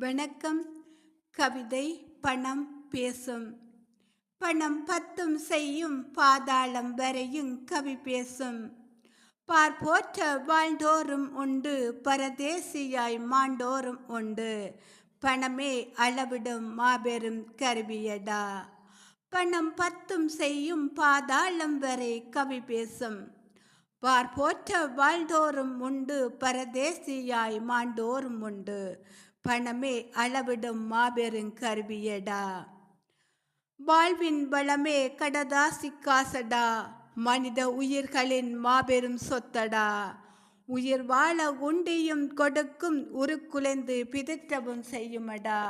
வணக்கம். கவிதை பணம் பேசும். பணம் பத்தும் செய்யும் பாதாளம் வரையும் கவி பேசும். பார்ப்போற்ற வாழ்ந்தோறும் உண்டு, பரதேசியாய் மாண்டோறும் உண்டு. பணமே அளவிடும் மாபெரும் கருவியடா. பணம் பத்தும் செய்யும் பாதாளம் வரை கவி பேசும். பார்ப்போற்ற வாழ்ந்தோறும் உண்டு, பரதேசியாய் மாண்டோறும் உண்டு. பணமே அளவிடும் மாபெரும் கருவியடா. வாழ்வின் வளமே கடதாசி காசடா. மனித உயிர்களின் மாபெரும் சொத்தடா. உயிர் வாழ உண்டியும் கொடுக்கும், உருக்குலைந்து பிதற்றவும் செய்யுமடா.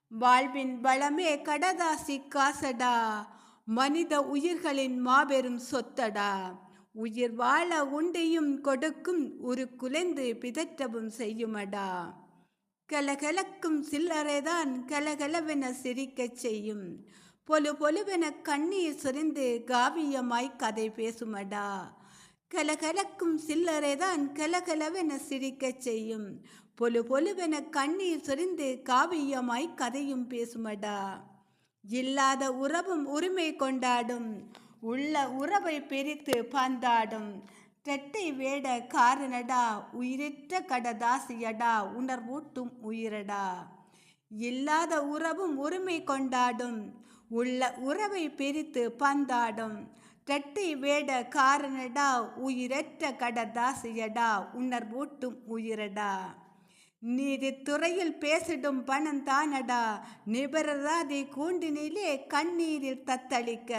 வாழ்வின் வளமே கடதாசி காசடா. மனித உயிர்களின் மாபெரும் சொத்தடா. உயிர் வாழ உண்டியும் கொடுக்கும், உருக்குலைந்து பிதற்றவும் செய்யுமடா. கலகலக்கும் சில்லறைதான் கலகலவென சிரிக்கச் செய்யும். பொலு பொலுவென கண்ணீர் சொரிந்து காவியமாய் கதை பேசுமடா. கலகலக்கும் சில்லறைதான் கலகலவென சிரிக்கச் செய்யும். பொலு பொலுவென கண்ணீர் சொரிந்து காவியமாய் கதையும் பேசுமடா. இல்லாத உறவும் உரிமை கொண்டாடும், உள்ள உறவை பிரித்து பந்தாடும். இரட்டை வேட காரணடா, உயிரிற்ற கடதாசியடா, உணர்வூட்டும் உயிரடா. இல்லாத உறவும் உரிமை கொண்டாடும், உள்ள உறவை பிரித்து பந்தாடும். இரட்டை வேட காரணடா, உயிரற்ற கடதாசியடா, உணர்வூட்டும் உயிரடா. நீதித்துறையில் பேசிடும் பணம் தானடா, நிபரராதி கூண்டினிலே கண்ணீரில் தத்தளிக்க.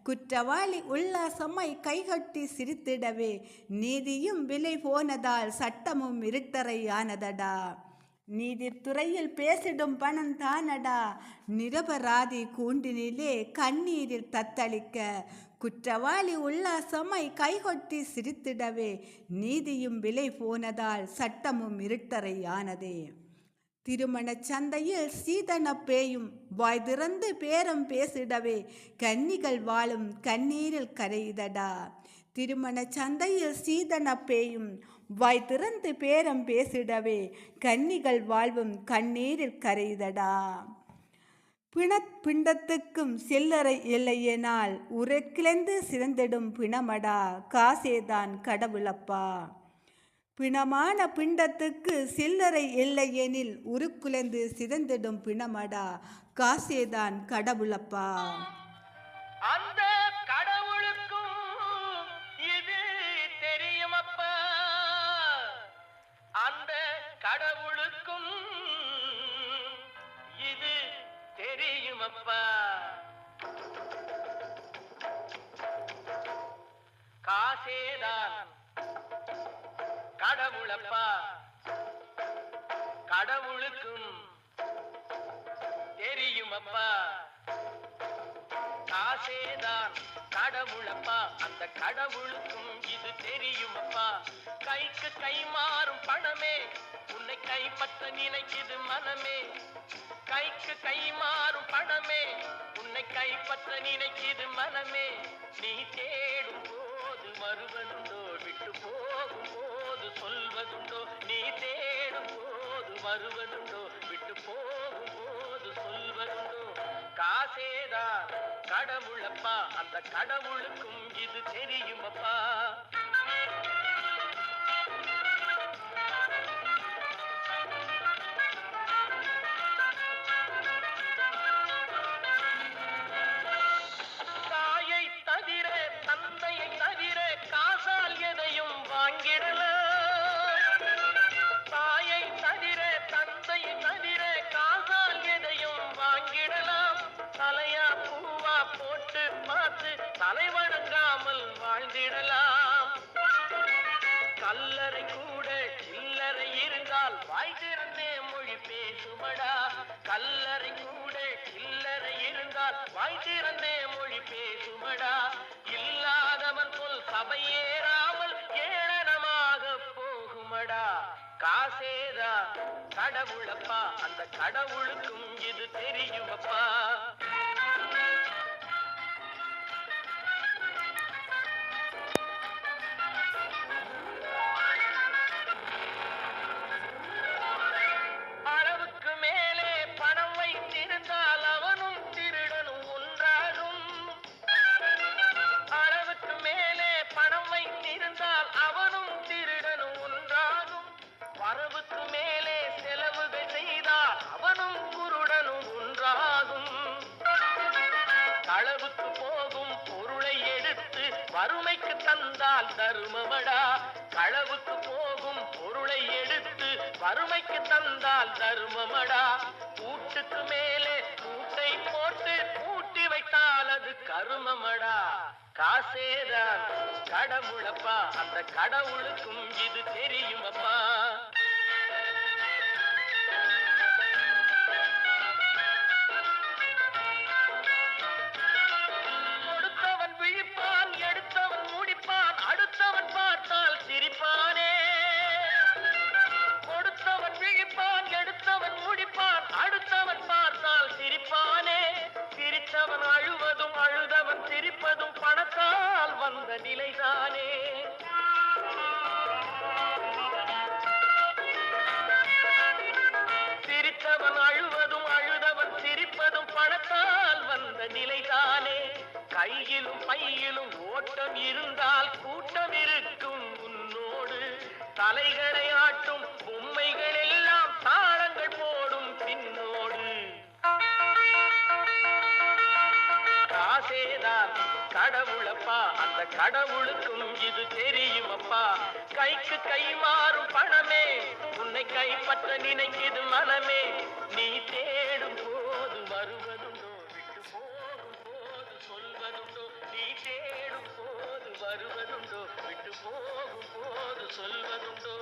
குற்றவாளி உல்லாசமாய் கைகட்டி சிரித்திடவே, நீதியும் விலை போனதால் சட்டமும் இருட்டறையானதடா. நீதித்துறையில் பேசிடும் பணம் தானடா, நிரபராதி கூண்டினிலே கண்ணீரில் தத்தளிக்க. குற்றவாளி உல்லாசமாய் கைகொட்டி சிரித்திடவே, நீதியும் விலை போனதால் சட்டமும் இருட்டறையானதே. திருமண சந்தையில் சீதன பேயும் வாய் திறந்து பேரம் பேசிடவே, கன்னிகள் வாழும் கண்ணீரில் கரையுதடா. திருமண சந்தையில் சீதன பேயும் வாய் திறந்து பேரம் பேசிடவே, கன்னிகள் வாழ்வும் கண்ணீரில் கரையுதடா. பிணப்பிண்டத்துக்கும் சில்லறை இல்லையேனால் உரைக்கிழந்து சிறந்திடும் பிணமடா, காசேதான் கடவுளப்பா. பிணமான பிண்டத்துக்கு சில்லறை இல்லையெனில் உருக்குலைந்து சிறந்திடும் பிணமடா, காசேதான் கடவுளப்பா. அந்த கடவுளுக்கும் இது தெரியுமப்பா. அந்த கடவுளுக்கும் இது தெரியுமப்பா. காசேதான் கடவுளப்பா. கடவுளுக்கும் தெரியுமப்பா. காசேதான் கடவுளப்பா. அந்த கடவுளுக்கும் இது தெரியுமப்பா. கைக்கு கை மாறும் பணமே உன்னை கைப்பற்ற நினைக்குது மனமே. கைக்கு கை மாறும் பணமே உன்னை கைப்பற்ற நினைக்குது மனமே. நீ தேடும் போது வருவதுண்டோ, விட்டு போகும் போது சொல்வதுண்டோ. நீ தேடும் போது வருவதுண்டோ, விட்டு போகும் போது சொல்வதுண்டோ. காசேதான் கடவுளப்பா. அந்த கடவுளுக்கும் இது தெரியுமப்பா. தாயை தவிர தந்தையை தவிர காசால் எதையும் வாங்கிடலாம். தாயை தவிர தந்தையை தவிர காசால் எதையும் வாங்கிடலாம். தலையா பூவா போட்டு பார்த்து தலை வணங்காமல் வாழ்ந்திடலாம். கல்லறை கூட சில்லறை இருந்தால் வாய் திறந்தே மொழி பேசுமடா. கல்லறை கூட சில்லறை இருந்தால் வாய் திறந்தே மொழி பேசுமடா. இல்லாதவன் சொல் சபையேறாமல் ஏளனமாக போகுமடா. காசேதா கடவுளப்பா. அந்த கடவுளுக்கும் இது தெரியுமப்பா. அளவுக்கு வறுமைக்கு தந்தால் தருமமடா. களவுக்கு போகும் பொருளை எடுத்து வறுமைக்கு தந்தால் தருமமடா. கூட்டுக்கு மேலே கூட்டை போட்டு கூட்டி வைத்தால் அது கருமமடா. காசேதான் கடவுளப்பா, அந்த கடவுளுக்கும் இது தெரியுமப்பா. கொடுத்தவன் விழிப்பான், எடுத்தவன் முடிப்பான், அடுத்தவன் பார்த்தால் சிரிப்பானே. கொடுத்தவன் விழிப்பான், எடுத்தவன் முடிப்பான், அடுத்தவன் பார்த்தால் சிரிப்பானே. சிரித்தவன் அழுவதும் அழுதவன் சிரிப்பதும் பணத்தால் வந்த நிலைதானே. சிரித்தவன் அழுவதும் அழுதவன் சிரிப்பதும் பணத்தால் வந்த நிலைதானே. கையிலும் பையிலும் ஓட்டம் இருந்தால் கூட்டம் இருக்கும் உன்னோடு. தலைகளை ஆட்டும் பொம்மைகள் எல்லாம் தாளங்கள் போடும் பின்னோடு. காசேதான் கடவுளப்பா, அந்த கடவுளுக்கும் இது தெரியுமப்பா. கைக்கு கை மாறும் பணமே உன்னை கைப்பற்ற நினைக்குது மனமே. நீ தேடும் போது வருவதுண்டோ, விட்டு போகும் போது சொல்வதுண்டோ. நீ தேடும் போது வருவதுண்டோ, விட்டு போகும் போது சொல்வதுண்டோ.